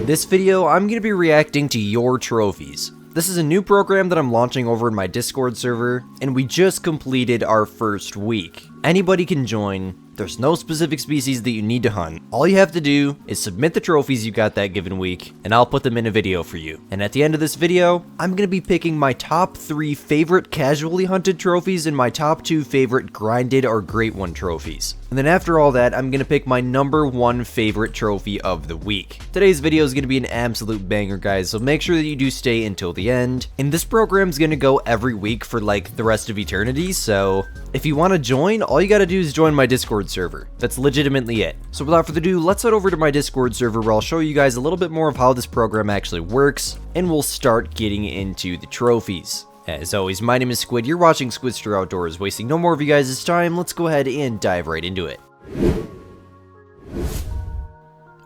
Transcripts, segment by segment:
this video, I'm going to be reacting to your trophies. This is a new program that I'm launching over in my Discord server, and we just completed our first week. Anybody can join. There's no specific species that you need to hunt. All you have to do is submit the trophies you got that given week, and I'll put them in a video for you. And at the end of this video, I'm going to be picking my top 3 favorite casually hunted trophies and my top 2 favorite grinded or great one trophies. And then after all that, I'm going to pick my number 1 favorite trophy of the week. Today's video is going to be an absolute banger, guys, so make sure that you do stay until the end. And this program's going to go every week for like the rest of eternity, so if you want to join, all you got to do is join my Discord server. That's legitimately it. So without further ado, let's head over to my Discord server where I'll show you guys a little bit more of how this program actually works, and we'll start getting into the trophies. As always, my name is Squid, you're watching Squidster Outdoors. Wasting no more of you guys' time, let's go ahead and dive right into it.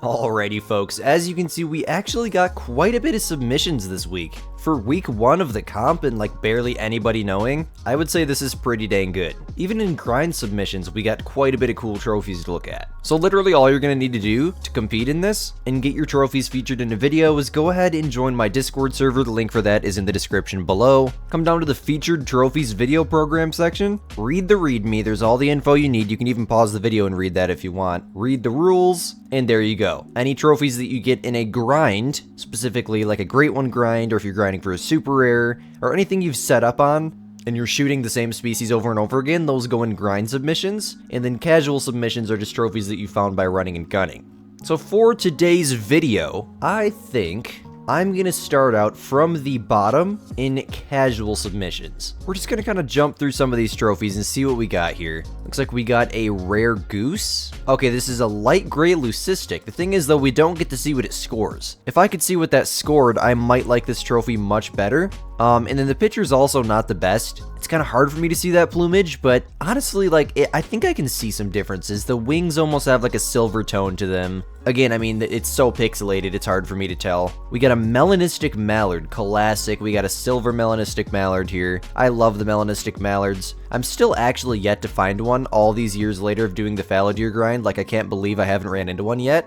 Alrighty folks, as you can see, we actually got quite a bit of submissions this week. For week 1 of the comp and like barely anybody knowing, I would say this is pretty dang good. Even in grind submissions, we got quite a bit of cool trophies to look at. So literally all you're going to need to do to compete in this and get your trophies featured in a video is go ahead and join my Discord server. The link for that is in the description below. Come down to the featured trophies video program section, read the readme, there's all the info you need. You can even pause the video and read that if you want. Read the rules, and there you go. Any trophies that you get in a grind, specifically like a great one grind, or if you're grinding for a super rare, or anything you've set up on, and you're shooting the same species over and over again, those go in grind submissions, and then casual submissions are just trophies that you found by running and gunning. So for today's video, I think I'm going to start out from the bottom in casual submissions. We're just going to kind of jump through some of these trophies and see what we got here. Looks like we got a rare goose. Okay, this is a light gray leucistic. The thing is, though, we don't get to see what it scores. If I could see what that scored, I might like this trophy much better. And then the picture's also not the best. It's kind of hard for me to see that plumage, but honestly, like, I think I can see some differences. The wings almost have like a silver tone to them. Again, I mean, it's so pixelated, it's hard for me to tell. We got a melanistic mallard, classic. We got a silver melanistic mallard here. I love the melanistic mallards. I'm still actually yet to find one all these years later of doing the fallow deer grind. Like, I can't believe I haven't ran into one yet.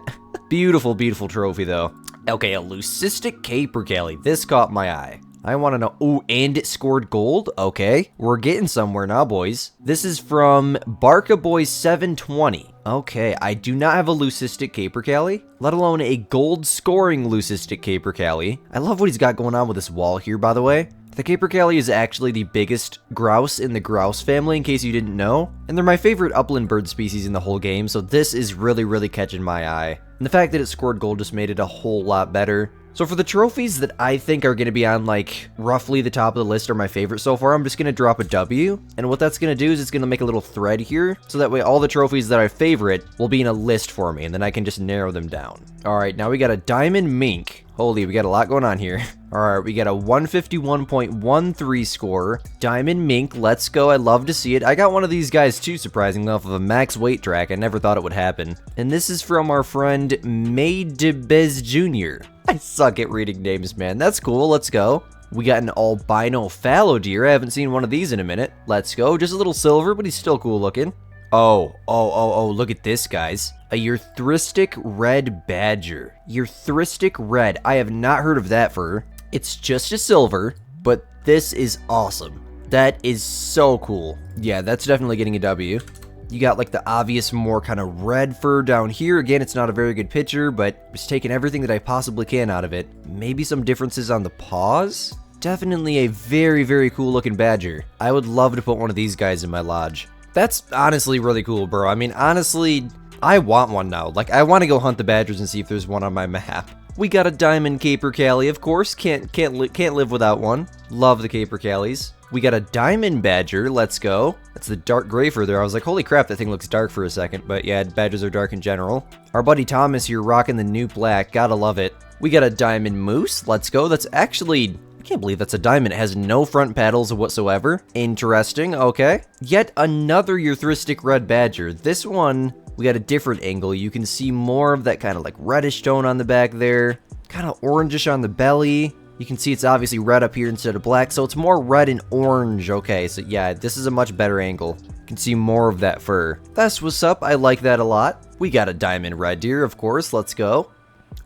Beautiful, beautiful trophy, though. Okay, a leucistic capercaillie. This caught my eye. I want to know. Ooh, and it scored gold? Okay, we're getting somewhere now, boys. This is from Barkaboy720. Okay, I do not have a leucistic capercaillie, let alone a gold scoring leucistic capercaillie. I love what he's got going on with this wall here, by the way. The capercaillie is actually the biggest grouse in the grouse family, in case you didn't know. And they're my favorite upland bird species in the whole game, so this is really, really catching my eye. And the fact that it scored gold just made it a whole lot better. So for the trophies that I think are going to be on like roughly the top of the list are my favorite so far, I'm just going to drop a W. And what that's going to do is it's going to make a little thread here. So that way all the trophies that I favorite will be in a list for me. And then I can just narrow them down. All right, now we got a diamond mink. Holy, we got a lot going on here. All right, we got a 151.13 score. Diamond mink, let's go. I love to see it. I got one of these guys too, surprisingly, off of a max weight track. I never thought it would happen. And this is from our friend Maydebez Jr. I suck at reading names, man. That's cool. Let's go. We got an albino fallow deer. I haven't seen one of these in a minute. Let's go. Just a little silver, but he's still cool looking. Oh, look at this, guys. A Urthristic red badger. Urthristic red. I have not heard of that fur. It's just a silver, but this is awesome. That is so cool. Yeah, that's definitely getting a W. You got like the obvious more kind of red fur down here. Again, it's not a very good picture, but just taking everything that I possibly can out of it. Maybe some differences on the paws. Definitely a very, very cool looking badger. I would love to put one of these guys in my lodge. That's honestly really cool, bro. I mean, honestly, I want one now. Like, I want to go hunt the badgers and see if there's one on my map. We got a diamond capercaillie, of course. Can't live without one. Love the capercaillies. We got a diamond badger. Let's go. That's the dark gray fur there. I was like, holy crap, that thing looks dark for a second. But yeah, badgers are dark in general. Our buddy Thomas here rocking the new black. Gotta love it. We got a diamond moose. Let's go. That's actually, I can't believe that's a diamond. It has no front paddles whatsoever. Interesting. Okay. Yet another Urthristic red badger. This one, we got a different angle. You can see more of that kind of like reddish tone on the back there. Kind of orangish on the belly. You can see it's obviously red up here instead of black, so it's more red and orange. Okay, so yeah, this is a much better angle. You can see more of that fur. That's what's up. I like that a lot. We got a diamond red deer, of course. Let's go.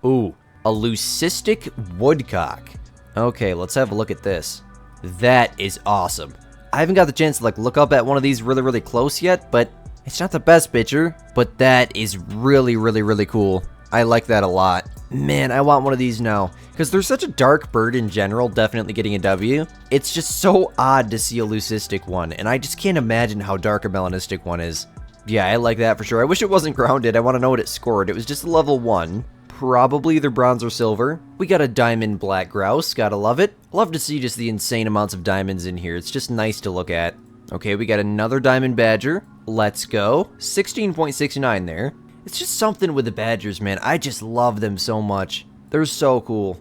Ooh, A leucistic woodcock. Okay, let's have a look at this. That is awesome. I haven't got the chance to like look up at one of these really close yet, but it's not the best picture, but that is really cool. I like that a lot. Man, I want one of these now. Because they're such a dark bird in general, definitely getting a W. It's just so odd to see a leucistic one, and I just can't imagine how dark a melanistic one is. Yeah, I like that for sure. I wish it wasn't grounded. I want to know what it scored. It was just a level 1. Probably either bronze or silver. We got a diamond black grouse. Gotta love it. Love to see just the insane amounts of diamonds in here. It's just nice to look at. Okay, we got another diamond badger. Let's go. 16.69 there. It's just something with the badgers, man. I just love them so much. They're so cool.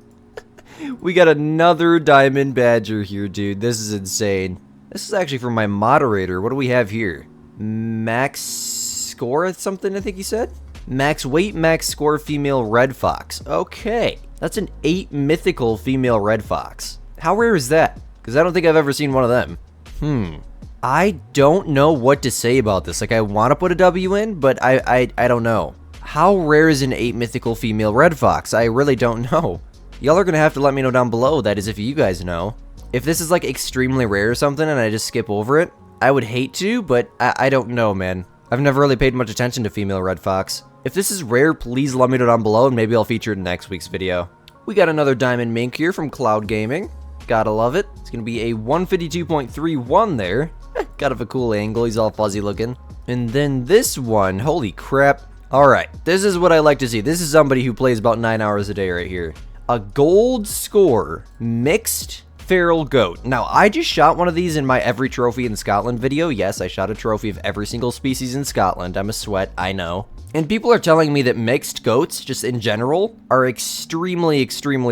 We got another diamond badger here, dude. This is insane. This is actually from my moderator. What do we have here? Max score something, I think he said? Max weight, max score female red fox. Okay. That's an 8 mythical female red fox. How rare is that? Because I don't think I've ever seen one of them. I don't know what to say about this. Like, I want to put a W in, but I don't know. How rare is an 8 mythical female red fox? I really don't know. Y'all are going to have to let me know down below, that is, if you guys know. If this is, like, extremely rare or something and I just skip over it, I would hate to, but I don't know, man. I've never really paid much attention to female red fox. If this is rare, please let me know down below, and maybe I'll feature it in next week's video. We got another diamond mink here from Cloud Gaming. Gotta love it. It's going to be a 152.31 there. Kind of a cool angle. He's all fuzzy looking. And then this one, holy crap. Alright, this is what I like to see. This is somebody who plays about 9 hours a day right here. A gold score mixed feral goat. Now, I just shot one of these in my every trophy in Scotland video. Yes, I shot a trophy of every single species in Scotland. I'm a sweat, I know. And people are telling me that mixed goats, just in general, are extremely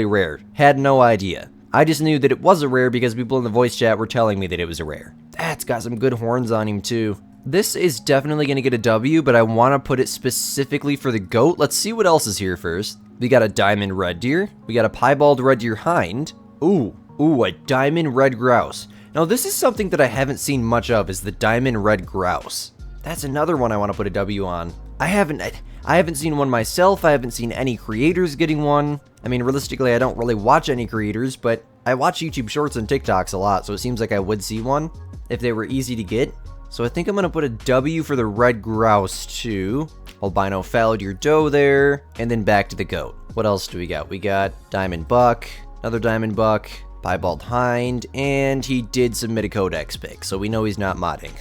rare. Had no idea. I just knew that it was a rare because people in the voice chat were telling me that it was a rare. That's got some good horns on him too. This is definitely going to get a W, but I want to put it specifically for the goat. Let's see what else is here first. We got a diamond red deer. We got a piebald red deer hind. Ooh, a diamond red grouse. Now this is something that I haven't seen much of, is the diamond red grouse. That's another one I want to put a W on. I haven't seen one myself. I haven't seen any creators getting one. I mean, realistically, I don't really watch any creators, but I watch YouTube Shorts and TikToks a lot, so it seems like I would see one if they were easy to get. So I think I'm going to put a W for the red grouse too. Albino fallow deer doe there, and then back to the goat. What else do we got? We got diamond buck, another diamond buck, piebald hind, and he did submit a codex pic, so we know he's not modding.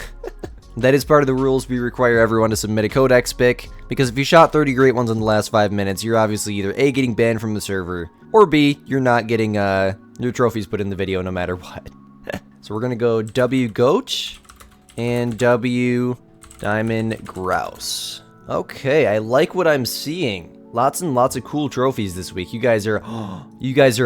That is part of the rules. We require everyone to submit a codex pic, because if you shot 30 great ones in the last 5 minutes, you're obviously either A, getting banned from the server, or B, you're not getting your trophies put in the video no matter what. So we're going to go W goat and W diamond grouse. Okay, I like what I'm seeing. Lots and lots of cool trophies this week. You guys are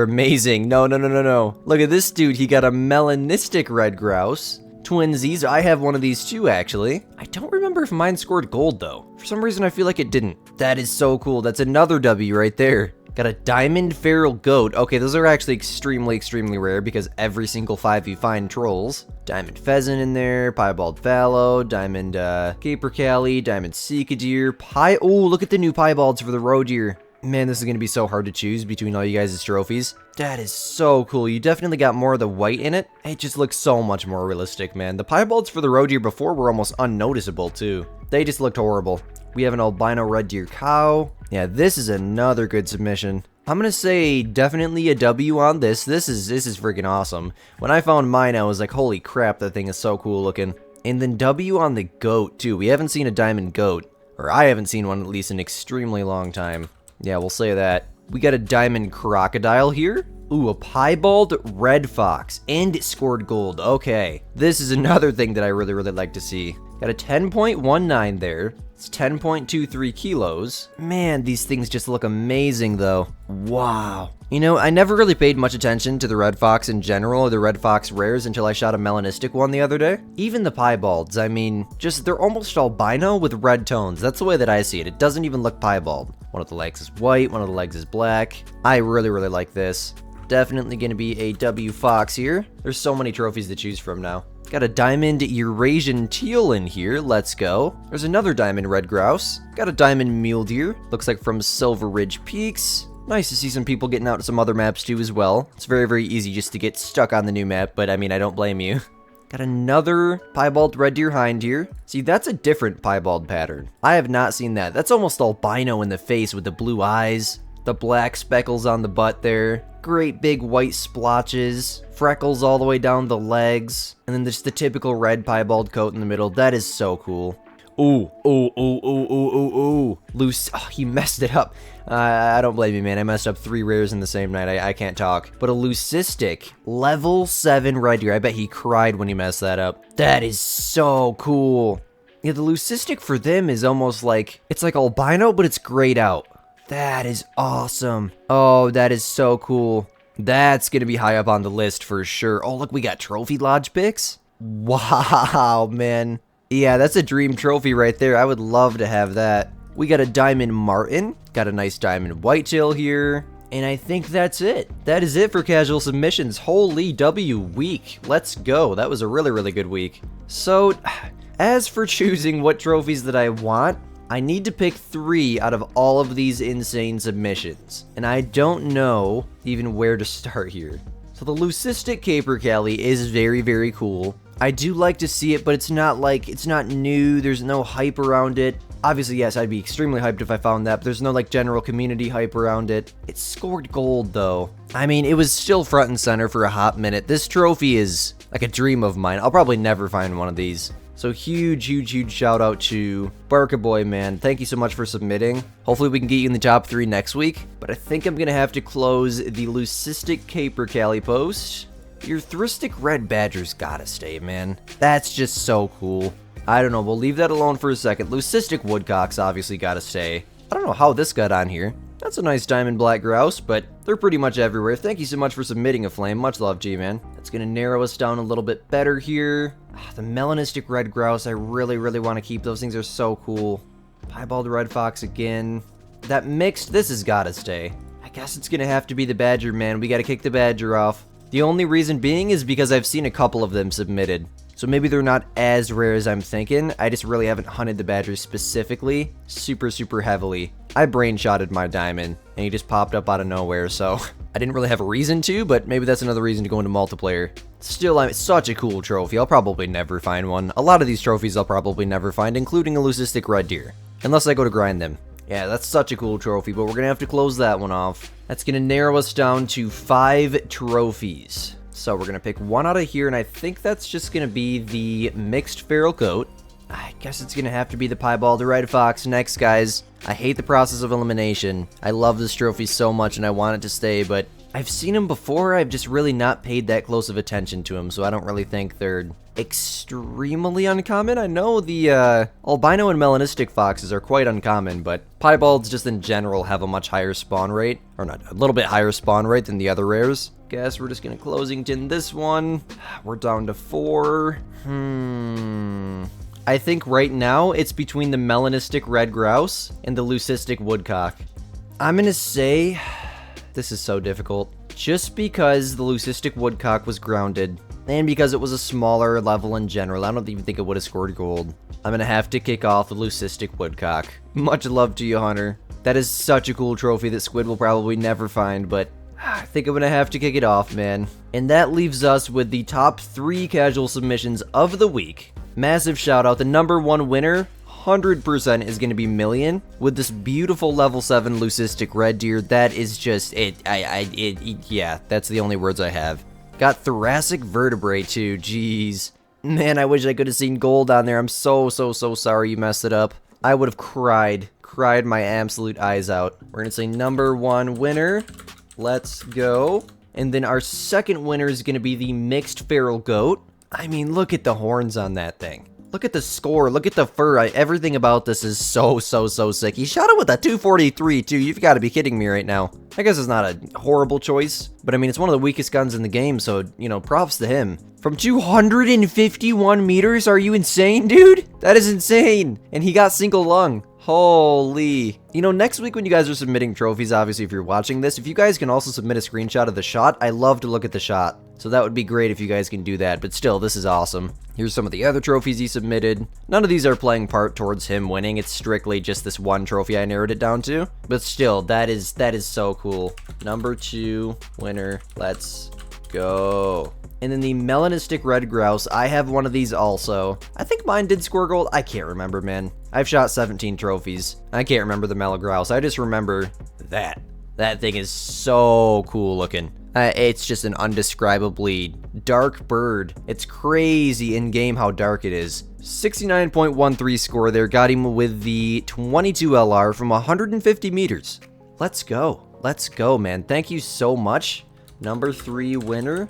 amazing. No. Look at this dude. He got a melanistic red grouse. Twinsies. I have one of these too, actually. I don't remember if mine scored gold, though. For some reason, I feel like it didn't. That is so cool. That's another W right there. Got a diamond feral goat. Okay, those are actually extremely rare because every single 5 you find trolls. Diamond pheasant in there, piebald fallow, diamond capercaillie, diamond deer, oh, look at the new piebalds for the roe deer. Man, this is going to be so hard to choose between all you guys' trophies. That is so cool. You definitely got more of the white in it. It just looks so much more realistic, man. The piebalds for the roe deer before were almost unnoticeable, too. They just looked horrible. We have an albino red deer cow. Yeah, this is another good submission. I'm gonna say definitely a W on this. This is freaking awesome. When I found mine, I was like, holy crap, that thing is so cool looking. And then W on the goat, too. We haven't seen a diamond goat. Or I haven't seen one at least in an extremely long time. Yeah, we'll say that. We got a diamond crocodile here. Ooh, a piebald red fox. And it scored gold. Okay. This is another thing that I really like to see. Got a 10.19 there. It's 10.23 kilos. Man, these things just look amazing, though. Wow. You know, I never really paid much attention to the red fox in general, or the red fox rares, until I shot a melanistic one the other day. Even the piebalds, I mean, they're almost albino with red tones. That's the way that I see it. It doesn't even look piebald. One of the legs is white, one of the legs is black. I really like this. Definitely gonna be a W fox here. There's so many trophies to choose from now. Got a diamond Eurasian teal in here. Let's go. There's another diamond red grouse. Got a diamond mule deer. Looks like from Silver Ridge Peaks. Nice to see some people getting out to some other maps too as well. It's very, very easy just to get stuck on the new map, but I mean, I don't blame you. Got another piebald red deer hind here. See, that's a different piebald pattern. I have not seen that. That's almost albino in the face with the blue eyes, the black speckles on the butt there, great big white splotches, freckles all the way down the legs, and then just the typical red piebald coat in the middle. That is so cool. Ooh, ooh, ooh, ooh, ooh, ooh, ooh. Loose. Oh, he messed it up. I don't blame you, man. I messed up 3 rares in the same night. I can't talk. But a leucistic level 7 red deer. I bet he cried when he messed that up. That is so cool. Yeah, the leucistic for them is almost like, it's like albino, but it's grayed out. That is awesome. Oh, that is so cool. That's going to be high up on the list for sure. Oh, look, we got trophy lodge picks. Wow, man. Yeah, that's a dream trophy right there. I would love to have that. We got a diamond martin, got a nice diamond whitetail here, and I think that's it. That is it for casual submissions. Holy W week. Let's go. That was a really, really good week. So, as for choosing what trophies that I want, I need to pick 3 out of all of these insane submissions, and I don't know even where to start here. So the leucistic capercaillie is very, very cool. I do like to see it, but it's not new. There's no hype around it. Obviously, yes, I'd be extremely hyped if I found that, but there's no, like, general community hype around it. It scored gold, though. I mean, it was still front and center for a hot minute. This trophy is, like, a dream of mine. I'll probably never find one of these. So huge, huge, huge shout out to Barka Boy, man. Thank you so much for submitting. Hopefully we can get you in the top 3 next week, but I think I'm gonna have to close the leucistic capercaillie post. Your Thristic Red Badger's gotta stay, man. That's just so cool. I don't know, we'll leave that alone for a second. Leucistic Woodcock's obviously gotta stay. I don't know how this got on here. That's a nice diamond black grouse, but they're pretty much everywhere. Thank you so much for submitting a flame. Much love, G-Man. That's gonna narrow us down a little bit better here. The melanistic red grouse, I really, really want to keep. Those things are so cool. Piebald red fox again. That mixed, this has gotta stay. I guess it's gonna have to be the badger, man. We gotta kick the badger off. The only reason being is because I've seen a couple of them submitted. So maybe they're not as rare as I'm thinking. I just really haven't hunted the badger specifically super, super heavily. I brain-shotted my diamond, and he just popped up out of nowhere, so I didn't really have a reason to, but maybe that's another reason to go into multiplayer. Still, it's such a cool trophy. I'll probably never find one. A lot of these trophies I'll probably never find, including a leucistic red deer. Unless I go to grind them. Yeah, that's such a cool trophy, but we're gonna have to close that one off. That's gonna narrow us down to 5 trophies. So we're gonna pick 1 out of here, and I think that's just gonna be the mixed feral goat. I guess it's gonna have to be the piebald red fox next, guys. I hate the process of elimination. I love this trophy so much, and I want it to stay, but I've seen them before. I've just really not paid that close of attention to them, so I don't really think they're extremely uncommon. I know the albino and melanistic foxes are quite uncommon, but piebalds just in general have a much higher spawn rate, or not, a little bit higher spawn rate than the other rares. Guess we're just gonna closington this one. We're down to 4. I think right now it's between the melanistic red grouse and the leucistic woodcock. I'm gonna say this is so difficult. Just because the leucistic woodcock was grounded, and because it was a smaller level in general, I don't even think it would have scored gold. I'm gonna have to kick off the leucistic woodcock. Much love to you, Hunter. That is such a cool trophy that Squid will probably never find, but I think I'm gonna have to kick it off, man. And that leaves us with the top 3 casual submissions of the week. Massive shout out. The number 1 winner, 100% is gonna be Million with this beautiful level 7 leucistic red deer. That is just it. Yeah, that's the only words I have. Got thoracic vertebrae too. Jeez, man, I wish I could have seen gold on there. I'm so sorry you messed it up. I would have cried my absolute eyes out. We're gonna say number 1 winner. Let's go. And then our second winner is going to be the mixed feral goat. I mean, look at the horns on that thing. Look at the score. Look at the fur. Everything about this is so sick. He shot it with a 243 too. You've got to be kidding me right now. I guess it's not a horrible choice, but I mean, it's one of the weakest guns in the game, so, you know, props to him. From 251 meters? Are you insane, dude? That is insane. And he got single lung. Holy. You know, next week when you guys are submitting trophies, obviously if you're watching this, if you guys can also submit a screenshot of the shot, I love to look at the shot. So that would be great if you guys can do that, but still, this is awesome. Here's some of the other trophies he submitted. None of these are playing part towards him winning. It's strictly just this one trophy I narrowed it down to. But still, that is so cool. Number 2 winner. Let's go. And then the melanistic red grouse, I have one of these also. I think mine did score gold. I can't remember, man. I've shot 17 trophies. I can't remember the mellow grouse. I just remember that. That thing is so cool looking. It's just an undescribably dark bird. It's crazy in game how dark it is. 69.13 score there. Got him with the 22 LR from 150 meters. Let's go. Let's go, man. Thank you so much. Number 3 winner.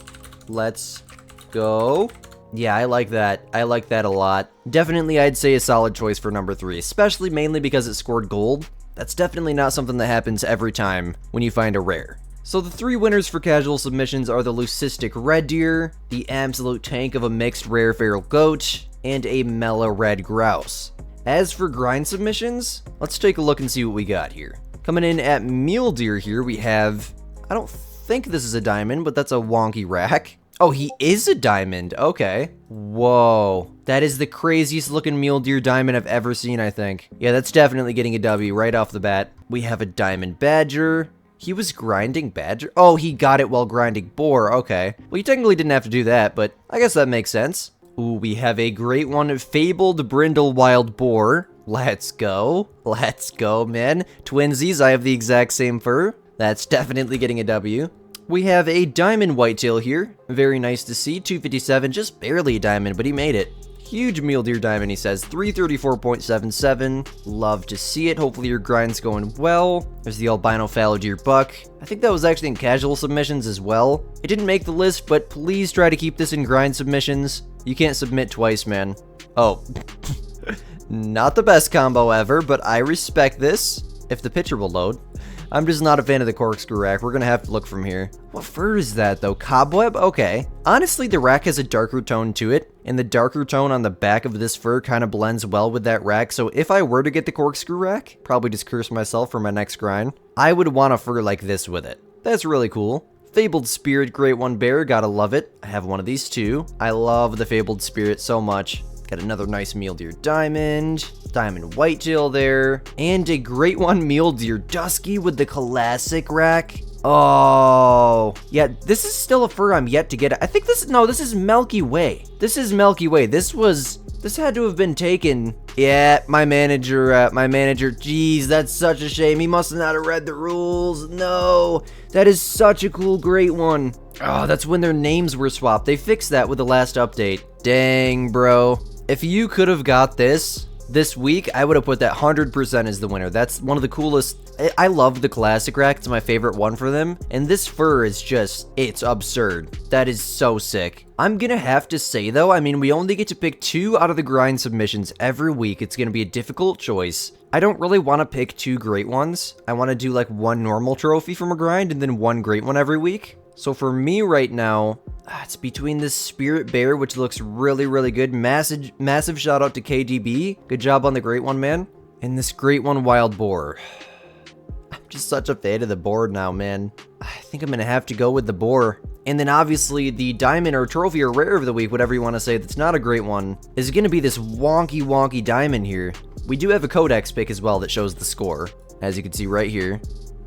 Let's go. Yeah, I like that. I like that a lot. Definitely, I'd say a solid choice for number 3, especially mainly because it scored gold. That's definitely not something that happens every time when you find a rare. So the 3 winners for casual submissions are the leucistic red deer, the absolute tank of a mixed rare feral goat, and a mellow red grouse. As for grind submissions, let's take a look and see what we got here. Coming in at mule deer here, we have, I don't think this is a diamond, but that's a wonky rack. Oh, he is a diamond. Okay. Whoa. That is the craziest looking mule deer diamond I've ever seen, I think. Yeah, that's definitely getting a W right off the bat. We have a diamond badger. He was grinding badger? Oh, he got it while grinding boar. Okay. Well, you technically didn't have to do that, but I guess that makes sense. Ooh, we have a great one. Fabled brindle wild boar. Let's go. Let's go, man. Twinsies, I have the exact same fur. That's definitely getting a W. We have a diamond whitetail here. Very nice to see. 257, just barely a diamond, but he made it. Huge mule deer diamond, he says. 334.77. Love to see it. Hopefully your grind's going well. There's the albino fallow deer buck. I think that was actually in casual submissions as well. It didn't make the list, but please try to keep this in grind submissions. You can't submit twice, man. Oh. Not the best combo ever, but I respect this. If the picture will load. I'm just not a fan of the corkscrew rack. We're gonna have to look from here. What fur is that, though? Cobweb? Okay. Honestly, the rack has a darker tone to it, and the darker tone on the back of this fur kind of blends well with that rack, so if I were to get the corkscrew rack, probably just curse myself for my next grind, I would want a fur like this with it. That's really cool. Fabled Spirit Great One Bear, gotta love it. I have one of these too. I love the Fabled Spirit so much. Got another nice mule deer diamond, diamond whitetail there, and a great one mule deer dusky with the classic rack. Oh, yeah, this is still a fur I'm yet to get. I think this is Milky Way. This is Milky Way. This had to have been taken. Yeah, my manager, geez, that's such a shame. He must not have read the rules. No, that is such a cool, great one. Oh, that's when their names were swapped. They fixed that with the last update. Dang, bro. If you could have got this week, I would have put that 100% as the winner. That's one of the coolest. I love the classic rack. It's my favorite one for them. And this fur is just, it's absurd. That is so sick. I'm gonna have to say though, I mean, we only get to pick 2 out of the grind submissions every week. It's gonna be a difficult choice. I don't really want to pick 2 great ones. I want to do like 1 normal trophy from a grind and then 1 great one every week. So for me right now, it's between this Spirit Bear, which looks really, really good. Massive shout out to KDB. Good job on the great one, man. And this great one Wild Boar. I'm just such a fan of the boar now, man. I think I'm going to have to go with the boar. And then obviously the diamond or trophy or rare of the week, whatever you want to say, that's not a great one, is going to be this wonky diamond here. We do have a codex pick as well that shows the score, as you can see right here.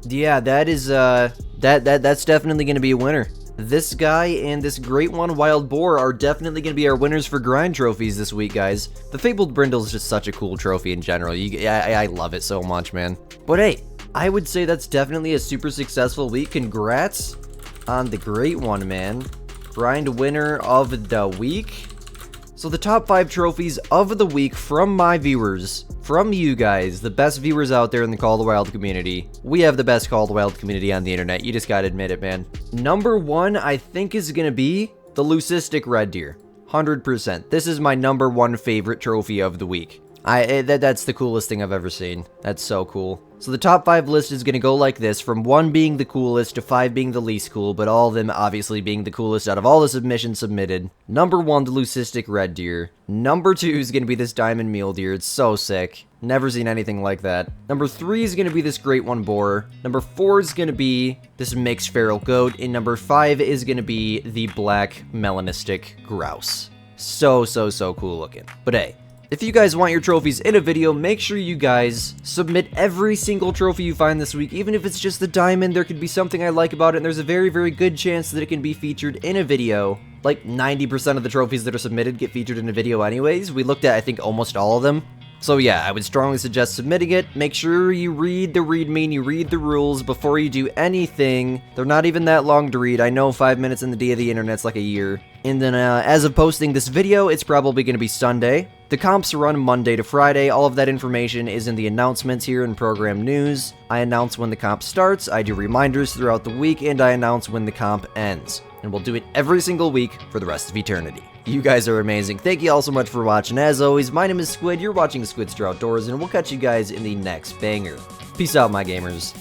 Yeah, that is, that's definitely going to be a winner. This guy and this great one Wild Boar are definitely going to be our winners for grind trophies this week, guys. The Fabled Brindle is just such a cool trophy in general. I love it so much, man. But hey, I would say that's definitely a super successful week. Congrats on the great one, man. Grind winner of the week. So the top 5 trophies of the week from my viewers, from you guys, the best viewers out there in the Call of the Wild community. We have the best Call of the Wild community on the internet. You just gotta admit it, man. Number 1, I think, is gonna be the Leucistic Red Deer. 100%. This is my number 1 favorite trophy of the week. That's the coolest thing I've ever seen. That's so cool. So the top 5 list is going to go like this, from 1 being the coolest to 5 being the least cool, but all of them obviously being the coolest out of all the submissions submitted. Number 1, the leucistic red deer. Number 2 is going to be this diamond mule deer. It's so sick. Never seen anything like that. Number 3 is going to be this great one boar. Number 4 is going to be this mixed feral goat. And number 5 is going to be the black melanistic grouse. So cool looking. But hey, if you guys want your trophies in a video, make sure you guys submit every single trophy you find this week. Even if it's just the diamond, there could be something I like about it, and there's a very good chance that it can be featured in a video. Like 90% of the trophies that are submitted get featured in a video anyways. We looked at, I think, almost all of them. So yeah, I would strongly suggest submitting it. Make sure you read the readme and you read the rules before you do anything. They're not even that long to read. I know 5 minutes in the day of the internet's like a year. And then as of posting this video, it's probably going to be Sunday. The comps run Monday to Friday. All of that information is in the announcements here in program news. I announce when the comp starts, I do reminders throughout the week, and I announce when the comp ends. And we'll do it every single week for the rest of eternity. You guys are amazing. Thank you all so much for watching. As always, my name is Squid. You're watching Squidster Outdoors, and we'll catch you guys in the next banger. Peace out, my gamers.